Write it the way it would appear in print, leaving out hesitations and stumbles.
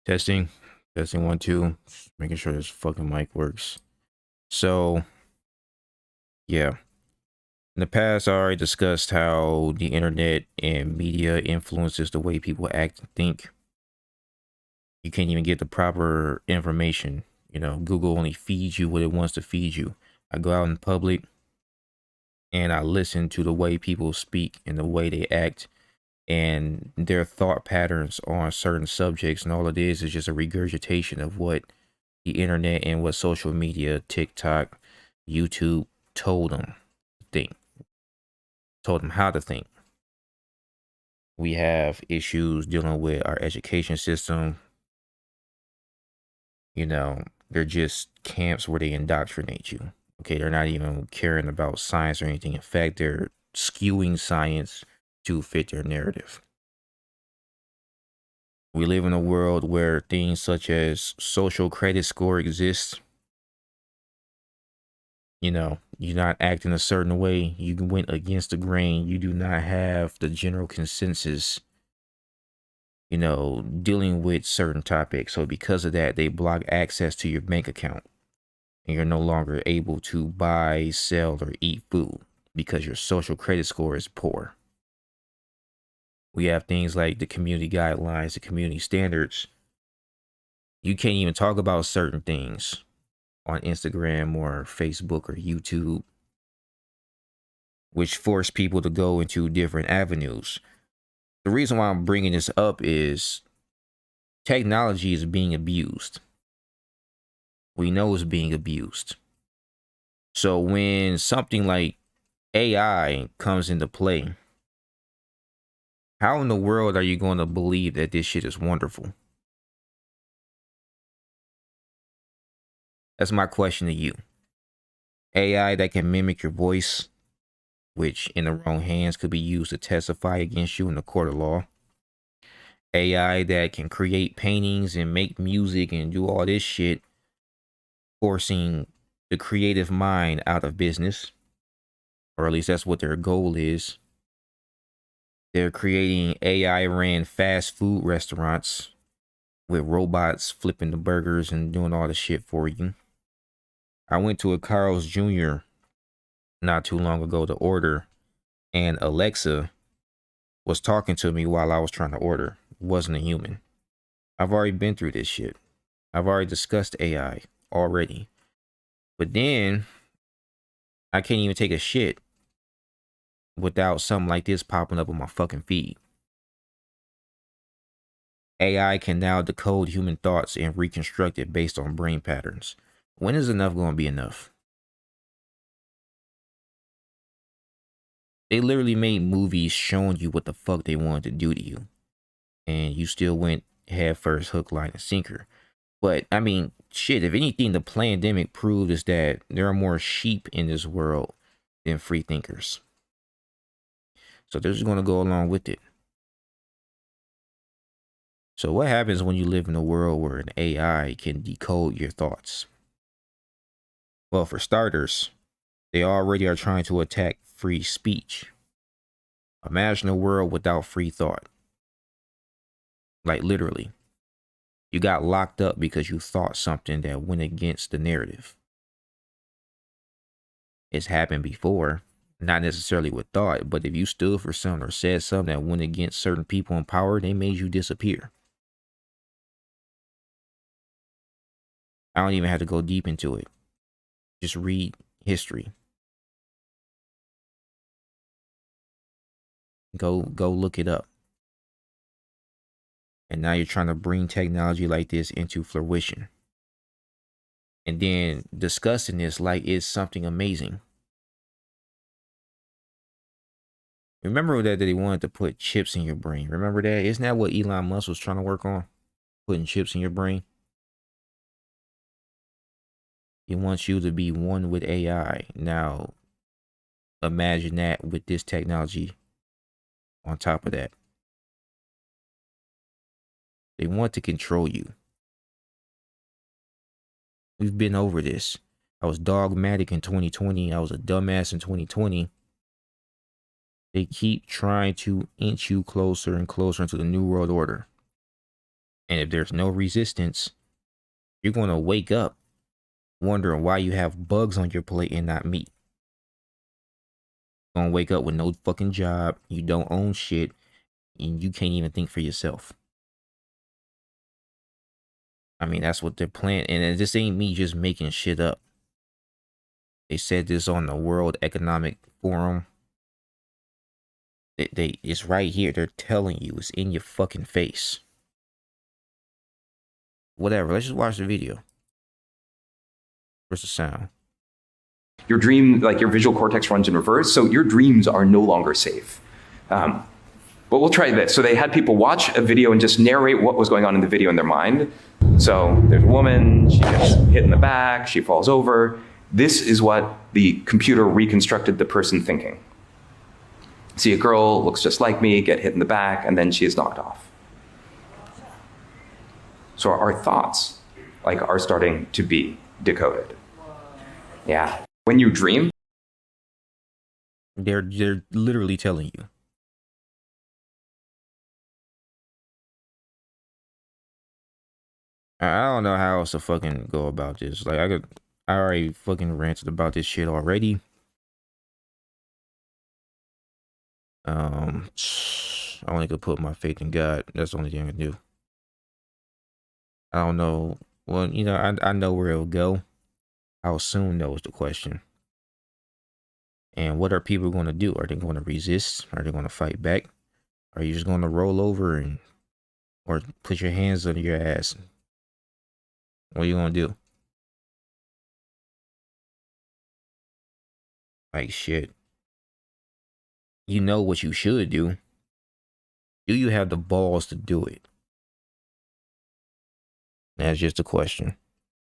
Testing, testing 1 2, just making sure this fucking mic works. So yeah, in the past I already discussed how the internet and media influences the way people act and think. You can't even get the proper information. Google only feeds you what it wants to feed you. I go out in public and I listen to the way people speak and the way they act and their thought patterns on certain subjects, and all it is just a regurgitation of what the internet and what social media, TikTok, YouTube told them to think, told them how to think. We have issues dealing with our education system. They're just camps where they indoctrinate you. Okay, they're not even caring about science or anything. In fact, they're skewing science to fit their narrative. We live in a world where things such as social credit score exist. You're not acting a certain way, you went against the grain, you do not have the general consensus, dealing with certain topics. So because of that, they block access to your bank account and you're no longer able to buy, sell, or eat food because your social credit score is poor. We have things like the community guidelines, the community standards. You can't even talk about certain things on Instagram or Facebook or YouTube, which force people to go into different avenues. The reason why I'm bringing this up is technology is being abused. We know it's being abused. So when something like AI comes into play, how in the world are you going to believe that this shit is wonderful? That's my question to you. AI that can mimic your voice, which in the wrong hands could be used to testify against you in the court of law. AI that can create paintings and make music and do all this shit, forcing the creative mind out of business, or at least that's what their goal is. They're creating AI ran fast food restaurants with robots flipping the burgers and doing all the shit for you. I went to a Carl's Jr. not too long ago to order, and Alexa was talking to me while I was trying to order. It wasn't a human. I've already been through this shit. I've already discussed AI already. But then I can't even take a shit without something like this popping up on my fucking feed. AI can now decode human thoughts and reconstruct it based on brain patterns. When is enough going to be enough? They literally made movies showing you what the fuck they wanted to do to you, and you still went head first, hook, line, and sinker. But I mean, shit, if anything, the pandemic proved is that there are more sheep in this world than free thinkers. So they're just going to go along with it. So what happens when you live in a world where an AI can decode your thoughts? Well, for starters, they already are trying to attack free speech. Imagine a world without free thought. Like literally. You got locked up because you thought something that went against the narrative. It's happened before, not necessarily with thought, but if you stood for something or said something that went against certain people in power, they made you disappear. I don't even have to go deep into it. Just read history. Go look it up. And now you're trying to bring technology like this into fruition. And then discussing this like it's something amazing. Remember that he wanted to put chips in your brain. Remember that? Isn't that what Elon Musk was trying to work on? Putting chips in your brain. He wants you to be one with AI. Now, imagine that with this technology on top of that. They want to control you. We've been over this. I was dogmatic in 2020. I was a dumbass in 2020. They keep trying to inch you closer and closer into the New World Order. And if there's no resistance, you're going to wake up wondering why you have bugs on your plate and not meat. You're going to wake up with no fucking job. You don't own shit. And you can't even think for yourself. I mean, that's what they're planning. And this ain't me just making shit up. They said this on the World Economic Forum. It's right here. They're telling you. It's in your fucking face. Whatever. Let's just watch the video. Where's the sound? Your dream, like your visual cortex runs in reverse, so your dreams are no longer safe. But we'll try this. So they had people watch a video and just narrate what was going on in the video in their mind. So there's a woman, she gets hit in the back, she falls over. This is what the computer reconstructed the person thinking. See a girl, looks just like me, get hit in the back, and then she is knocked off. So our thoughts, like, are starting to be decoded. Yeah. When you dream, they're literally telling you. I don't know how else to fucking go about this. Like, I already fucking ranted about this shit already. I only could put my faith in God. That's the only thing I can do. I don't know. Well, you know, I know where it'll go. How soon, though, is the question. And what are people going to do? Are they going to resist? Are they going to fight back? Are you just going to roll over or put your hands under your ass? What are you going to do? Like, shit. You know what you should do. Do you have the balls to do it? That's just a question.